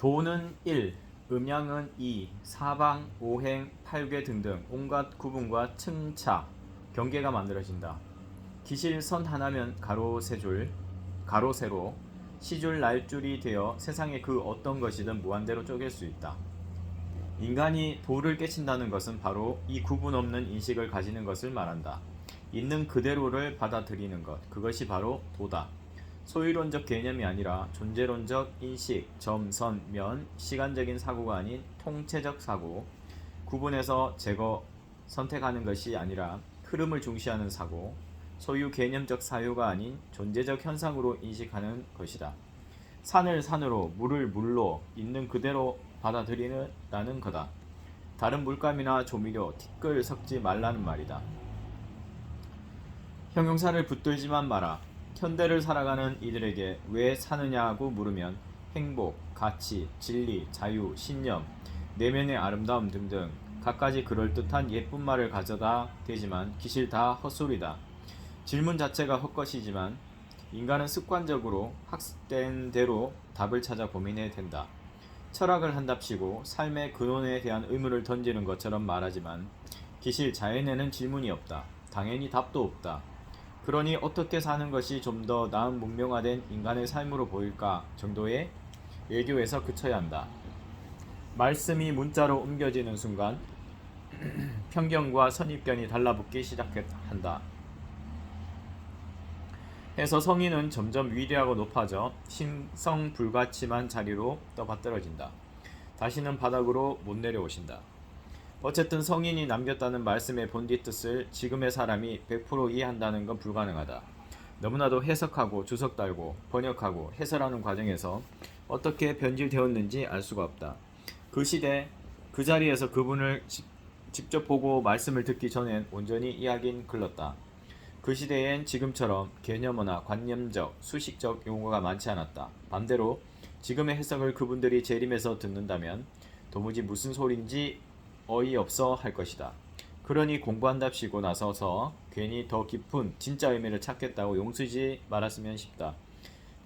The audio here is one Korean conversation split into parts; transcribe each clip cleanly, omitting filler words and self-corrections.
도는 1, 음양은 2, 사방, 오행, 팔괘 등등 온갖 구분과 층차, 경계가 만들어진다. 기실 선 하나면 가로 세 줄, 가로 세로, 시줄 날줄이 되어 세상의 그 어떤 것이든 무한대로 쪼갤 수 있다. 인간이 도를 깨친다는 것은 바로 이 구분 없는 인식을 가지는 것을 말한다. 있는 그대로를 받아들이는 것, 그것이 바로 도다. 소유론적 개념이 아니라 존재론적 인식, 점, 선, 면, 시간적인 사고가 아닌 통체적 사고, 구분해서 제거, 선택하는 것이 아니라 흐름을 중시하는 사고, 소유 개념적 사유가 아닌 존재적 현상으로 인식하는 것이다. 산을 산으로, 물을 물로 있는 그대로 받아들이라는 거다. 다른 물감이나 조미료, 티끌 섞지 말라는 말이다. 형용사를 붙들지만 마라. 현대를 살아가는 이들에게 왜 사느냐고 물으면 행복, 가치, 진리, 자유, 신념, 내면의 아름다움 등등 갖가지 그럴듯한 예쁜 말을 가져다 대지만 기실 다 헛소리다. 질문 자체가 헛것이지만 인간은 습관적으로 학습된 대로 답을 찾아 고민해야 된다. 철학을 한답시고 삶의 근원에 대한 의문을 던지는 것처럼 말하지만 기실 자연에는 질문이 없다. 당연히 답도 없다. 그러니 어떻게 사는 것이 좀 더 나은 문명화된 인간의 삶으로 보일까 정도의 외교에서 그쳐야 한다. 말씀이 문자로 옮겨지는 순간 편견과 선입견이 달라붙기 시작한다. 해서 성인은 점점 위대하고 높아져 신성 불가침한 자리로 떠받들어진다. 다시는 바닥으로 못 내려오신다. 어쨌든 성인이 남겼다는 말씀의 본디 뜻을 지금의 사람이 100% 이해한다는 건 불가능하다. 너무나도 해석하고 주석 달고 번역하고 해설하는 과정에서 어떻게 변질되었는지 알 수가 없다. 그 시대 그 자리에서 그분을 직접 보고 말씀을 듣기 전엔 온전히 이해하긴 글렀다. 그 시대엔 지금처럼 개념어나 관념적, 수식적 용어가 많지 않았다. 반대로 지금의 해석을 그분들이 재림해서 듣는다면 도무지 무슨 소린지 어이없어 할 것이다. 그러니 공부한답시고 나서서 괜히 더 깊은 진짜 의미를 찾겠다고 용쓰지 말았으면 싶다.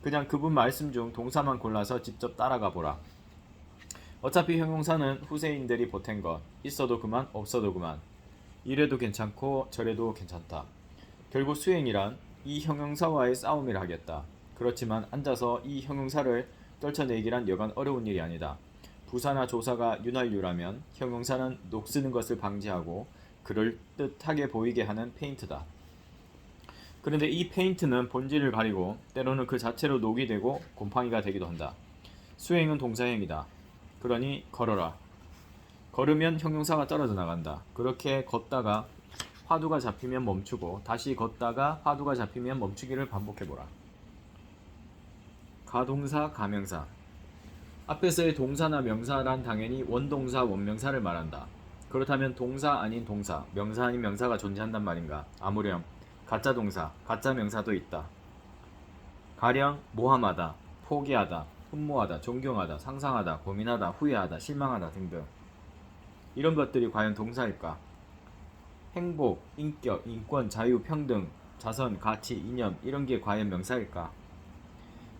그냥 그분 말씀 중 동사만 골라서 직접 따라가 보라. 어차피 형용사는 후세인들이 보탠 것, 있어도 그만 없어도 그만. 이래도 괜찮고 저래도 괜찮다. 결국 수행이란 이 형용사와의 싸움이라 하겠다. 그렇지만 앉아서 이 형용사를 떨쳐내기란 여간 어려운 일이 아니다. 부사나 조사가 윤활유라면 형용사는 녹쓰는 것을 방지하고 그럴듯하게 보이게 하는 페인트다. 그런데 이 페인트는 본질을 가리고 때로는 그 자체로 녹이 되고 곰팡이가 되기도 한다. 수행은 동사행이다. 그러니 걸어라. 걸으면 형용사가 떨어져 나간다. 그렇게 걷다가 화두가 잡히면 멈추고 다시 걷다가 화두가 잡히면 멈추기를 반복해보라. 가동사, 가명사. 앞에서의 동사나 명사란 당연히 원동사, 원명사를 말한다. 그렇다면 동사 아닌 동사, 명사 아닌 명사가 존재한단 말인가? 아무렴 가짜 동사, 가짜 명사도 있다. 가령 모함하다, 포기하다, 흠모하다, 존경하다, 상상하다, 고민하다, 후회하다, 실망하다 등등. 이런 것들이 과연 동사일까? 행복, 인격, 인권, 자유, 평등, 자선, 가치, 이념 이런 게 과연 명사일까?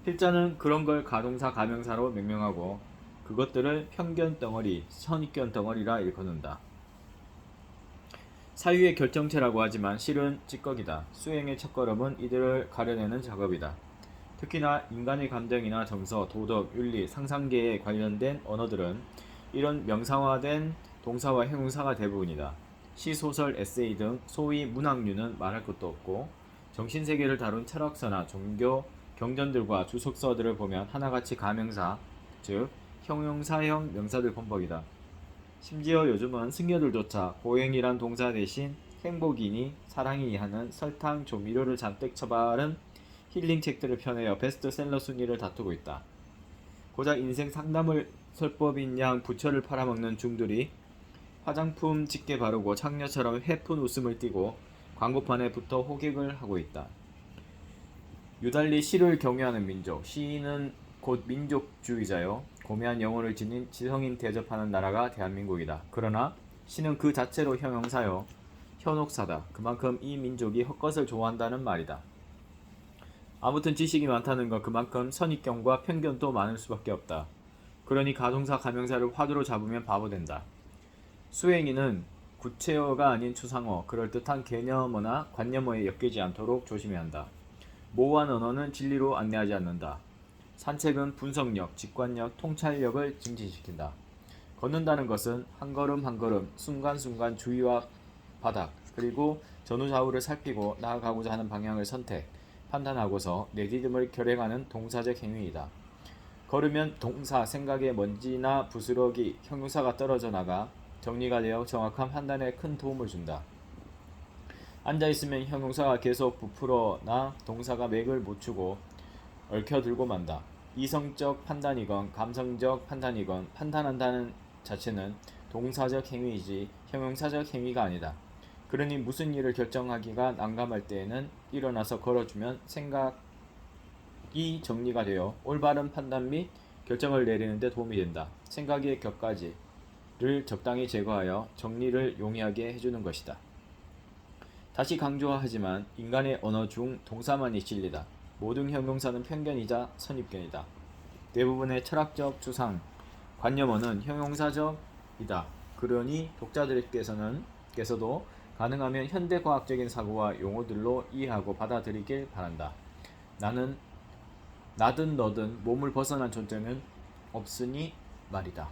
필자는 그런 걸 가동사, 가명사로 명명하고 그것들을 편견 덩어리, 선입견 덩어리라 일컫는다. 사유의 결정체라고 하지만 실은 찌꺼기다. 수행의 첫걸음은 이들을 가려내는 작업이다. 특히나 인간의 감정이나 정서, 도덕, 윤리, 상상계에 관련된 언어들은 이런 명사화된 동사와 형용사가 대부분이다. 시, 소설, 에세이 등 소위 문학류는 말할 것도 없고 정신세계를 다룬 철학서나 종교, 경전들과 주석서들을 보면 하나같이 가명사, 즉 형용사형 명사들 범벅이다. 심지어 요즘은 승려들조차 고행이란 동사 대신 행복이니 사랑이니 하는 설탕, 조미료를 잔뜩 처바른 힐링 책들을 펴내어 베스트셀러 순위를 다투고 있다. 고작 인생 상담을 설법인 양 부처를 팔아먹는 중들이 화장품 짙게 바르고 창녀처럼 해픈 웃음을 띠고 광고판에 붙어 호객을 하고 있다. 유달리 시를 경외하는 민족, 시인은 곧 민족주의자요 고매한 영혼을 지닌 지성인 대접하는 나라가 대한민국이다. 그러나 시는 그 자체로 형용사요 현혹사다. 그만큼 이 민족이 헛것을 좋아한다는 말이다. 아무튼 지식이 많다는 건 그만큼 선입견과 편견도 많을 수밖에 없다. 그러니 가동사 가명사를 화두로 잡으면 바보 된다. 수행인은 구체어가 아닌 추상어, 그럴듯한 개념어나 관념어에 엮이지 않도록 조심해야 한다. 모호한 언어는 진리로 안내하지 않는다. 산책은 분석력, 직관력, 통찰력을 증진시킨다. 걷는다는 것은 한 걸음 한 걸음, 순간순간 주위와 바닥, 그리고 전후좌우를 살피고 나아가고자 하는 방향을 선택, 판단하고서 내 리듬을 결행하는 동사적 행위이다. 걸으면 동사, 생각의 먼지나 부스러기, 형용사가 떨어져 나가 정리가 되어 정확한 판단에 큰 도움을 준다. 앉아있으면 형용사가 계속 부풀어나 동사가 맥을 못 추고 얽혀들고 만다. 이성적 판단이건 감성적 판단이건 판단한다는 자체는 동사적 행위이지 형용사적 행위가 아니다. 그러니 무슨 일을 결정하기가 난감할 때에는 일어나서 걸어주면 생각이 정리가 되어 올바른 판단 및 결정을 내리는 데 도움이 된다. 생각의 격가지를 적당히 제거하여 정리를 용이하게 해주는 것이다. 다시 강조하지만 인간의 언어 중 동사만이 진리다. 모든 형용사는 편견이자 선입견이다. 대부분의 철학적 추상, 관념어는 형용사적이다. 그러니 독자들께서도 가능하면 현대과학적인 사고와 용어들로 이해하고 받아들이길 바란다. 나든 너든 몸을 벗어난 존재는 없으니 말이다.